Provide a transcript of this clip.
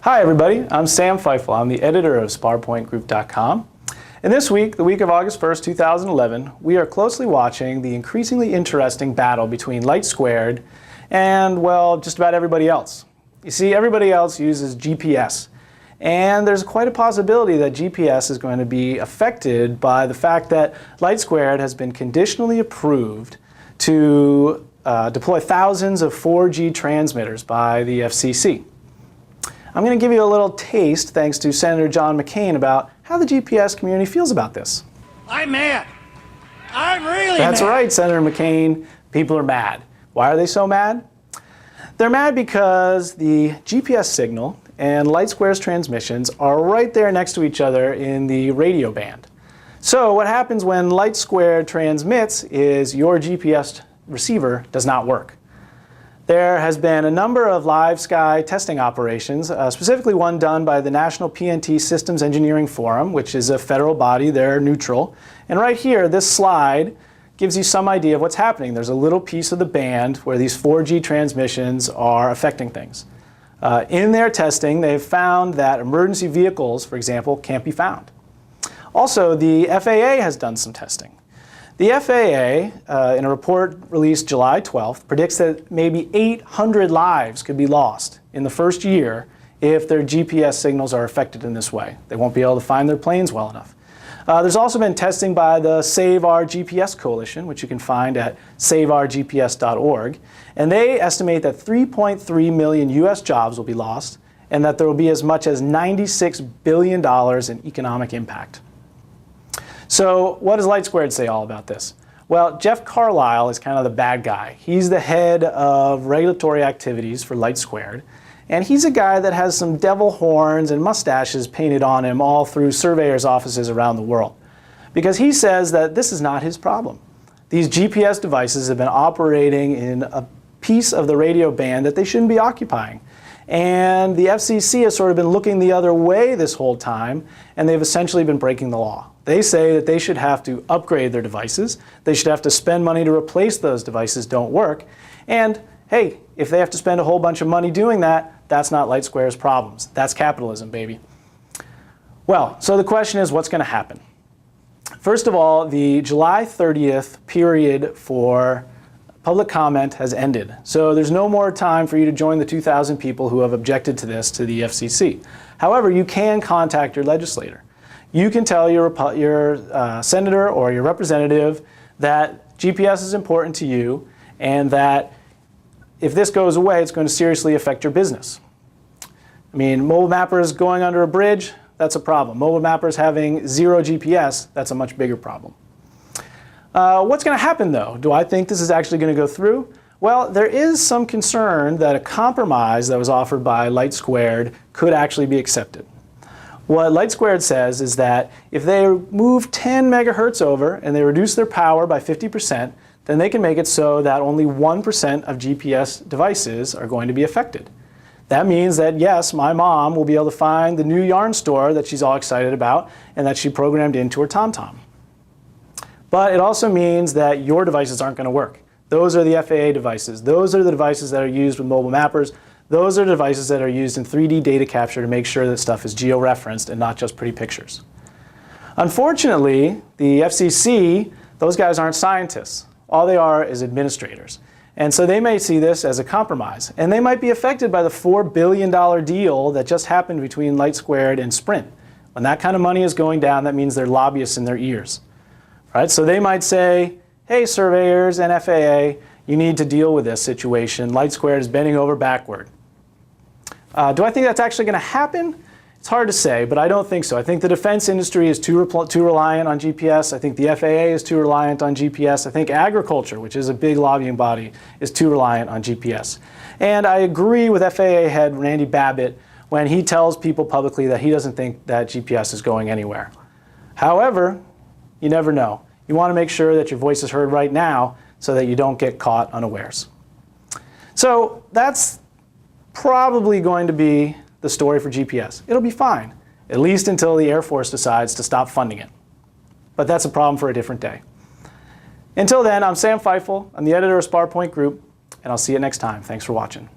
Hi everybody, I'm Sam Pfeifle. I'm the editor of SPARPointGroup.com. And this week, the week of August 1st, 2011, we are closely watching the increasingly interesting battle between LightSquared and, well, just about everybody else. You see, everybody else uses GPS. And there's quite a possibility that GPS is going to be affected by the fact that LightSquared has been conditionally approved to deploy thousands of 4G transmitters by the FCC. I'm going to give you a little taste, thanks to Senator John McCain, about how the GPS community feels about this. I'm mad. I'm really mad. That's right, Senator McCain. People are mad. Why are they so mad? They're mad because the GPS signal and LightSquared's transmissions are right there next to each other in the radio band. So what happens when LightSquared transmits is your GPS receiver does not work. There has been a number of live sky testing operations, specifically one done by the National PNT Systems Engineering Forum, which is a federal body. They're neutral. And right here, this slide gives you some idea of what's happening. There's a little piece of the band where these 4G transmissions are affecting things. In their testing, they've found that emergency vehicles, for example, can't be found. Also, the FAA has done some testing. The FAA, in a report released July 12th, predicts that maybe 800 lives could be lost in the first year if their GPS signals are affected in this way. They won't be able to find their planes well enough. There's also been testing by the Save Our GPS Coalition, which you can find at saveourgps.org. And they estimate that 3.3 million US jobs will be lost and that there will be as much as $96 billion in economic impact. So what does LightSquared say all about this? Well, Jeff Carlisle is kind of the bad guy. He's the head of regulatory activities for LightSquared. And he's a guy that has some devil horns and mustaches painted on him all through surveyors' offices around the world. Because he says that this is not his problem. These GPS devices have been operating in a piece of the radio band that they shouldn't be occupying. And the FCC has sort of been looking the other way this whole time, and they've essentially been breaking the law. They say that they should have to upgrade their devices. They should have to spend money to replace those devices don't work. And hey, if they have to spend a whole bunch of money doing that, that's not LightSquared's problems. That's capitalism, baby. Well, so the question is, what's going to happen? First of all, the July 30th period for public comment has ended. So there's no more time for you to join the 2,000 people who have objected to this to the FCC. However, you can contact your legislator. You can tell your senator or your representative that GPS is important to you and that if this goes away, it's going to seriously affect your business. I mean, mobile mappers going under a bridge, that's a problem. Mobile mappers having zero GPS, that's a much bigger problem. What's going to happen, though? Do I think this is actually going to go through? Well, there is some concern that a compromise that was offered by LightSquared could actually be accepted. What LightSquared says is that if they move 10 megahertz over and they reduce their power by 50%, then they can make it so that only 1% of GPS devices are going to be affected. That means that, yes, my mom will be able to find the new yarn store that she's all excited about and that she programmed into her TomTom. But it also means that your devices aren't going to work. Those are the FAA devices. Those are the devices that are used with mobile mappers. Those are the devices that are used in 3D data capture to make sure that stuff is geo-referenced and not just pretty pictures. Unfortunately, the FCC, those guys aren't scientists. All they are is administrators. And so they may see this as a compromise. And they might be affected by the $4 billion deal that just happened between LightSquared and Sprint. When that kind of money is going down, that means there are lobbyists in their ears. Right? So they might say, hey, surveyors and FAA, you need to deal with this situation. LightSquared is bending over backward. Do I think that's actually going to happen? It's hard to say, but I don't think so. I think the defense industry is too reliant on GPS. I think the FAA is too reliant on GPS. I think agriculture, which is a big lobbying body, is too reliant on GPS. And I agree with FAA head Randy Babbitt when he tells people publicly that he doesn't think that GPS is going anywhere. However, you never know. You want to make sure that your voice is heard right now so that you don't get caught unawares. So that's probably going to be the story for GPS. It'll be fine, at least until the Air Force decides to stop funding it. But that's a problem for a different day. Until then, I'm Sam Pfeifle. I'm the editor of SPAR Point Group, and I'll see you next time. Thanks for watching.